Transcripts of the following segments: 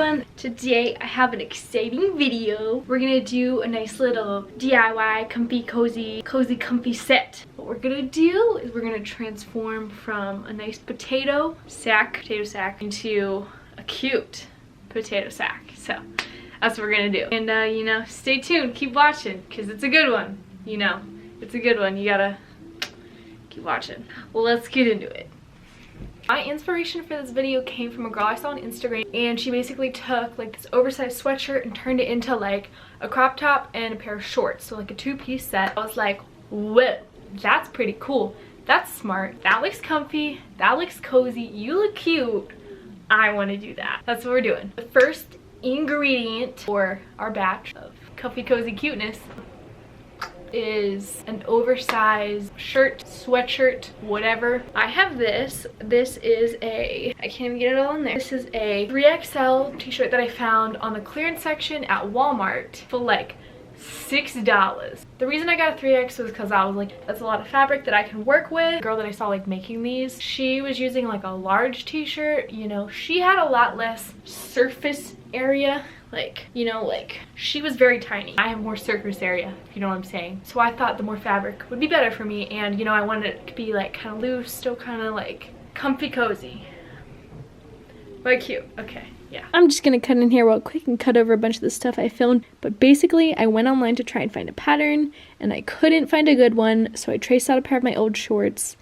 everyone. Today I have an exciting video. We're gonna do a nice little DIY comfy set. What we're gonna do is we're gonna transform from a nice potato sack into a cute potato sack. So that's what we're gonna do. And you know, stay tuned, keep watching, because it's a good one. You know, it's a good one. You gotta keep watching. Well, let's get into it. My inspiration for this video came from a girl I saw on Instagram, and she basically took like this oversized sweatshirt and turned it into like a crop top and a pair of shorts, so like a two-piece set. I was like, whoa, that's pretty cool. That's smart. That looks comfy. That looks cozy. You look cute. I want to do that. That's what we're doing. The first ingredient for our batch of comfy cozy cuteness is an oversized shirt, sweatshirt, whatever. I have this. This is a, I can't even get it all in there. This is a 3XL t-shirt that I found on the clearance section at Walmart for like $6. The reason I got a 3X was because I was like, that's a lot of fabric that I can work with. The girl that I saw like making these, she was using like a large t-shirt. You know, she had a lot less surface area. Like, you know, like she was very tiny. I have more surface area, if you know what I'm saying. So I thought the more fabric would be better for me, and you know, I wanted it to be like kind of loose, still kind of like comfy cozy, but cute. Okay, yeah. I'm just gonna cut in here real quick and cut over a bunch of the stuff I filmed. But basically, I went online to try and find a pattern, and I couldn't find a good one, so I traced out a pair of my old shorts.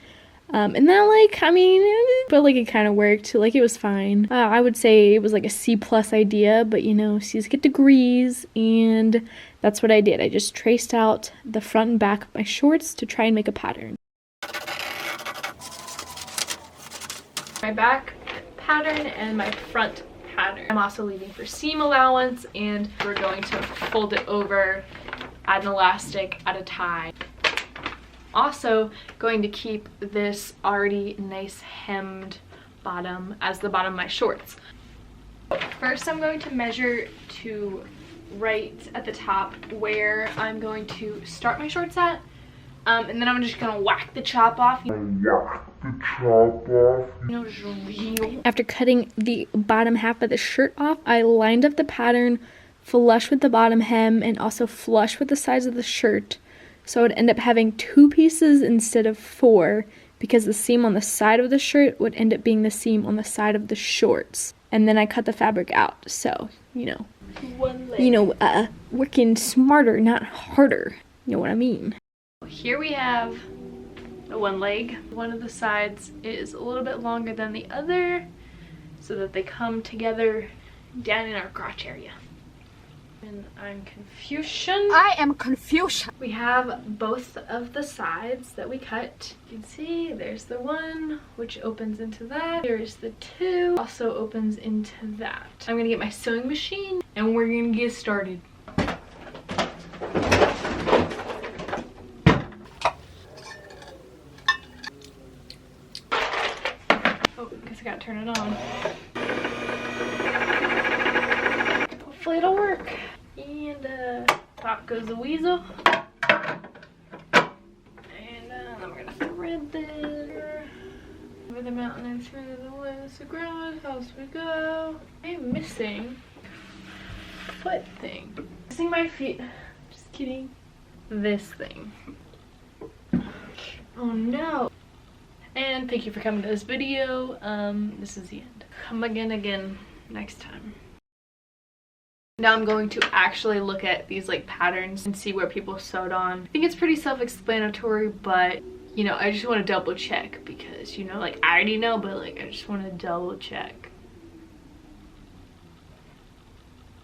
And that, like, I mean, but like it kind of worked. Like, it was fine. I would say it was like a C+ idea, but you know, C's get degrees, and that's what I did. I just traced out the front and back of my shorts to try and make a pattern. My back pattern and my front pattern. I'm also leaving for seam allowance, and we're going to fold it over, add an elastic, add a tie. Also going to keep this already nice hemmed bottom as the bottom of my shorts. First, I'm going to measure to right at the top where I'm going to start my shorts at, and then I'm just gonna whack the chop off. After cutting the bottom half of the shirt off, I lined up the pattern flush with the bottom hem and also flush with the sides of the shirt. So I would end up having 2 pieces instead of 4, because the seam on the side of the shirt would end up being the seam on the side of the shorts. And then I cut the fabric out. So, you know, working smarter, not harder. You know what I mean? Here we have the one leg. One of the sides is a little bit longer than the other, so that they come together down in our crotch area. And I'm confusion. I am confusion. We have both of the sides that we cut. You can see there's the one which opens into that. There's the 2 also opens into that. I'm gonna get my sewing machine and we're gonna get started. Oh, guess I gotta turn it on. Hopefully it'll work. And pop goes the weasel. And then we're gonna thread this over the mountain and through the woods, the ground, house we go. I'm missing foot thing. Missing my feet. Just kidding. This thing. Oh no. And thank you for coming to this video. This is the end. Come again next time. Now I'm going to actually look at these like patterns and see where people sewed on. I think it's pretty self-explanatory, but you know, I just want to double check because, you know, like I already know, but like I just want to double check.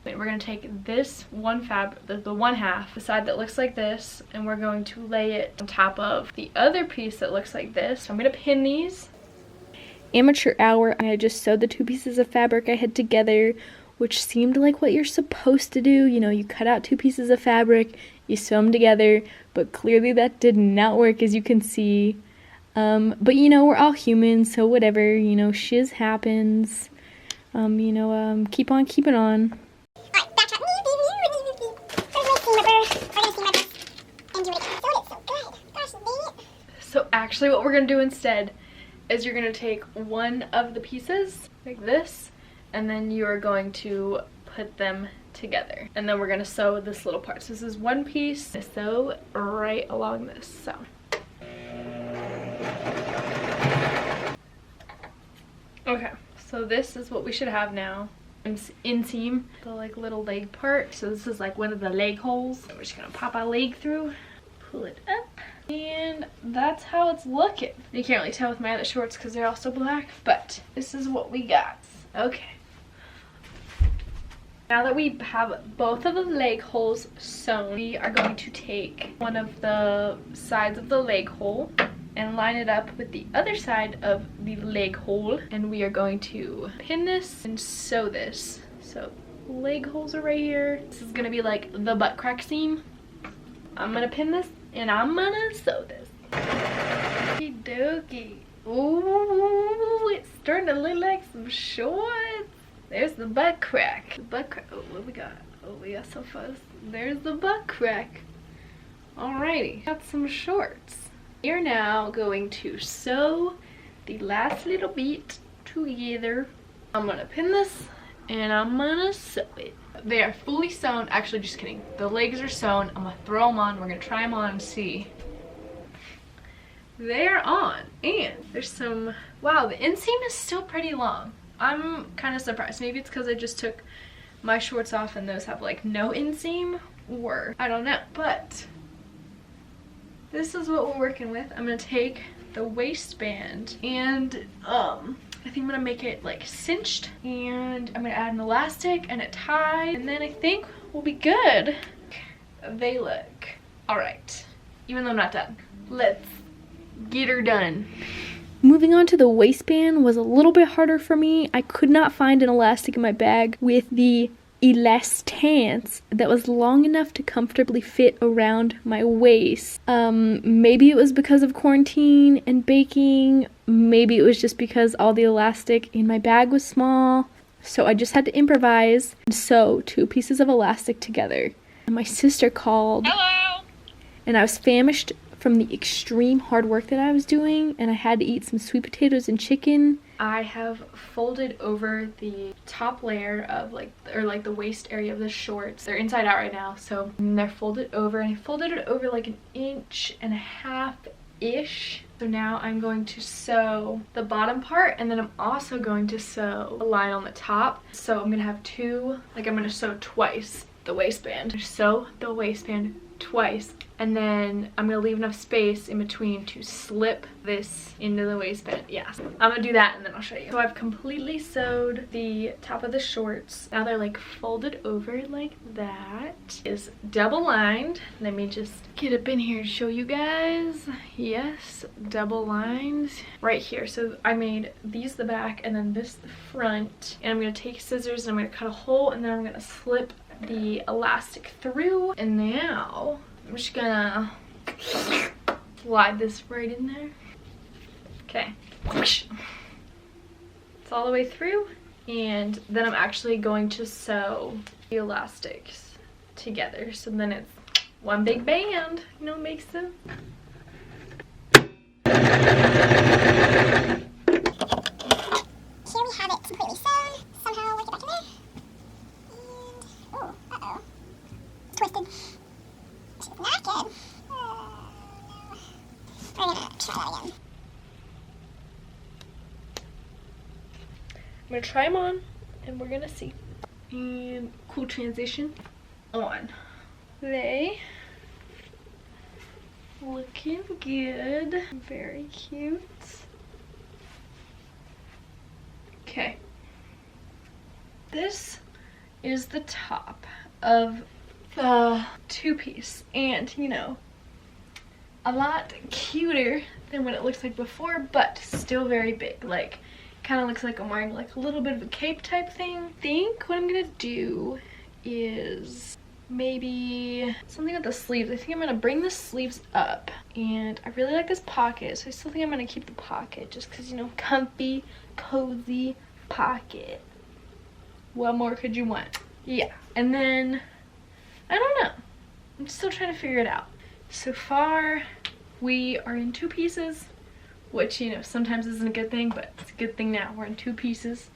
We're going to take this one fabric, the one half, the side that looks like this, and we're going to lay it on top of the other piece that looks like this. So I'm going to pin these. Amateur hour, I just sewed the 2 pieces of fabric I had together, which seemed like what you're supposed to do. You know, you cut out 2 pieces of fabric, you sew them together, but clearly that did not work, as you can see. But you know, we're all human, so whatever, you know, shiz happens. Keep on keeping on. Alright, backtrack. We're gonna see my best and do it. I sewed it so good. Gosh dang it. So actually what we're gonna do instead is you're gonna take one of the pieces like this, and then you are going to put them together, and then we're gonna sew this little part. So this is one piece. I sew right along this. So okay, so this is what we should have now. Inseam, the like little leg part. So this is like one of the leg holes. We're just gonna pop our leg through, pull it up, and that's how it's looking. You can't really tell with my other shorts because they're also black, but this is what we got. Okay. Now that we have both of the leg holes sewn, we are going to take one of the sides of the leg hole and line it up with the other side of the leg hole, and we are going to pin this and sew this. So leg holes are right here. This is gonna be like the butt crack seam. I'm gonna pin this and I'm gonna sew this. Okie dokie. Ooh, it's starting to look like some shorts. There's the butt crack. The butt crack. Oh, what we got? Oh, we got some fuzz. There's the butt crack. Alrighty, got some shorts. We are now going to sew the last little bit together. I'm gonna pin this and I'm gonna sew it. They are fully sewn. Actually, just kidding. The legs are sewn. I'm gonna throw them on. We're gonna try them on and see. They're on, and there's some, wow, the inseam is still pretty long. I'm kind of surprised. Maybe it's because I just took my shorts off and those have like no inseam, or I don't know, but this is what we're working with. I'm gonna take the waistband and I think I'm gonna make it like cinched, and I'm gonna add an elastic and a tie, and then I think we'll be good. They look all right, even though I'm not done. Let's get her done. Moving on to the waistband was a little bit harder for me. I could not find an elastic in my bag with the elastance that was long enough to comfortably fit around my waist. Maybe it was because of quarantine and baking. Maybe it was just because all the elastic in my bag was small. So I just had to improvise and sew 2 pieces of elastic together. And my sister called. Hello! And I was famished from the extreme hard work that I was doing, and I had to eat some sweet potatoes and chicken. I have folded over the top layer of the waist area of the shorts. They're inside out right now, so they're folded over, and I folded it over like 1.5 inches-ish. So now I'm going to sew the bottom part, and then I'm also going to sew a line on the top. So I'm gonna have two, like I'm gonna sew twice the waistband. Sew the waistband twice, and then I'm gonna leave enough space in between to slip this into the waistband. Yeah, I'm gonna do that and then I'll show you. So I've completely sewed the top of the shorts. Now they're like folded over like that. Is double lined. Let me just get up in here and show you guys. Yes, double lined right here. So I made these the back and then this the front, and I'm gonna take scissors and I'm gonna cut a hole, and then I'm gonna slip the elastic through, and now I'm just gonna slide this right in there. Okay, it's all the way through, and then I'm actually going to sew the elastics together, so then it's one big band. You know, makes sense. Here we have it completely sewn. Somehow work it back in there. Oh, uh-oh. Twisted. This is not good. No. We're gonna try that again. I'm gonna try them on, and we're gonna see. And cool transition on. They looking good. Very cute. Okay. This is the top of the 2-piece, and you know, a lot cuter than what it looks like before, but still very big. Like, kind of looks like I'm wearing like a little bit of a cape type thing. I think what I'm gonna do is maybe something with the sleeves. I think I'm gonna bring the sleeves up, and I really like this pocket, so I still think I'm gonna keep the pocket just because, you know, comfy, cozy pocket. What more could you want? Yeah, and then I don't know, I'm still trying to figure it out. So far we are in 2 pieces, which, you know, sometimes isn't a good thing, but it's a good thing now. We're in 2 pieces.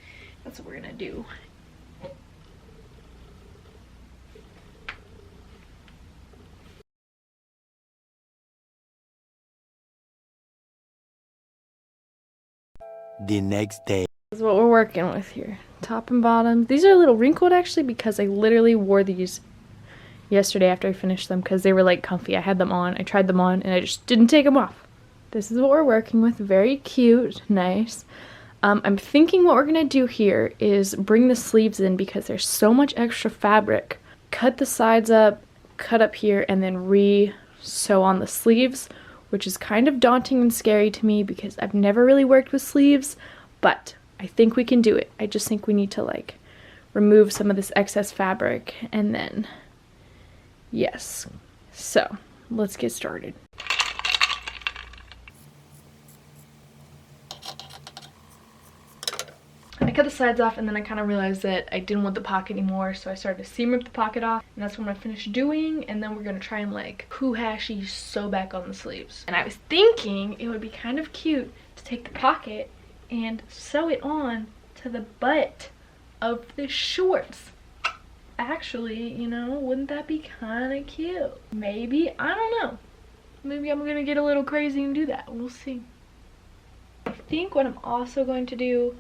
That's what we're gonna do. The next day. This is what we're working with here. Top and bottom. These are a little wrinkled actually because I literally wore these yesterday after I finished them because they were like comfy. I had them on, I tried them on, and I just didn't take them off. This is what we're working with. Very cute, nice. I'm thinking what we're gonna do here is bring the sleeves in because there's so much extra fabric. Cut the sides up, cut up here, and then re-sew on the sleeves, which is kind of daunting and scary to me because I've never really worked with sleeves, but I think we can do it. I just think we need to like remove some of this excess fabric and then, yes. So let's get started. I cut the sides off and then I kind of realized that I didn't want the pocket anymore, so I started to seam rip the pocket off, and that's what I finished doing. And then we're gonna try and like hoo-hashi sew back on the sleeves. And I was thinking it would be kind of cute to take the pocket and sew it on to the butt of the shorts. Actually, you know, wouldn't that be kind of cute? Maybe, I don't know. Maybe I'm gonna get a little crazy and do that. We'll see. I think what I'm also going to do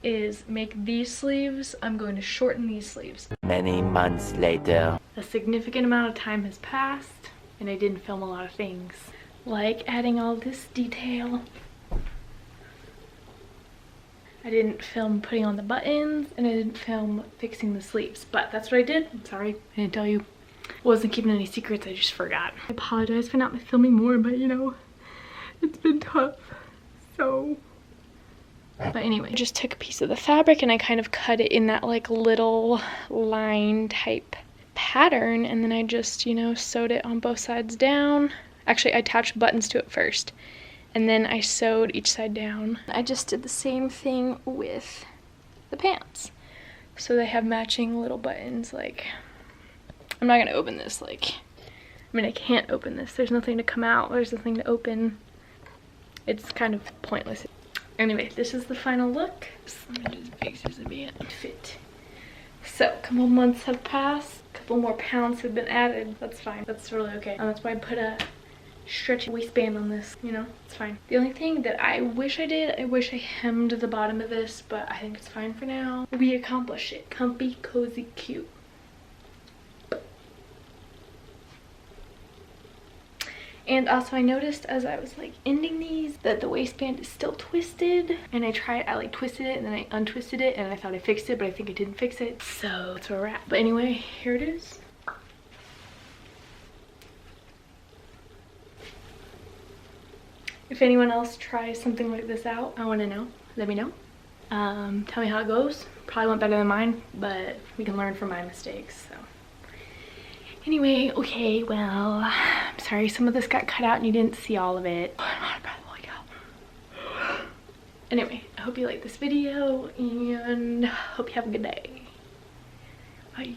is make these sleeves, I'm going to shorten these sleeves. Many months later. A significant amount of time has passed and I didn't film a lot of things, like adding all this detail. I didn't film putting on the buttons and I didn't film fixing the sleeves, but that's what I did. I'm sorry, I didn't tell you. I wasn't keeping any secrets, I just forgot. I apologize for not filming more, but you know, it's been tough, so. But anyway, I just took a piece of the fabric and I kind of cut it in that like little line type pattern, and then I just, you know, sewed it on both sides down. Actually, I attached buttons to it first and then I sewed each side down. I just did the same thing with the pants. So they have matching little buttons. Like, I'm not gonna open this, like, I mean, I can't open this. There's nothing to come out, there's nothing to open. It's kind of pointless. Anyway, this is the final look. Let me just fix this a bit. Fit. So, a couple months have passed. A couple more pounds have been added. That's fine. That's really okay. And that's why I put a stretchy waistband on this. You know, it's fine. The only thing that I wish I did, I wish I hemmed the bottom of this, but I think it's fine for now. We accomplished it. Comfy, cozy, cute. And also I noticed as I was like ending these that the waistband is still twisted, and I like twisted it and then I untwisted it and I thought I fixed it, but I think I didn't fix it. So that's where we're at. But anyway, here it is. If anyone else tries something like this out, I want to know. Let me know. Tell me how it goes. Probably went better than mine, but we can learn from my mistakes, so. Anyway, okay, well, I'm sorry some of this got cut out and you didn't see all of it. I'm out of breath, holy cow. Anyway, I hope you liked this video and hope you have a good day. Bye.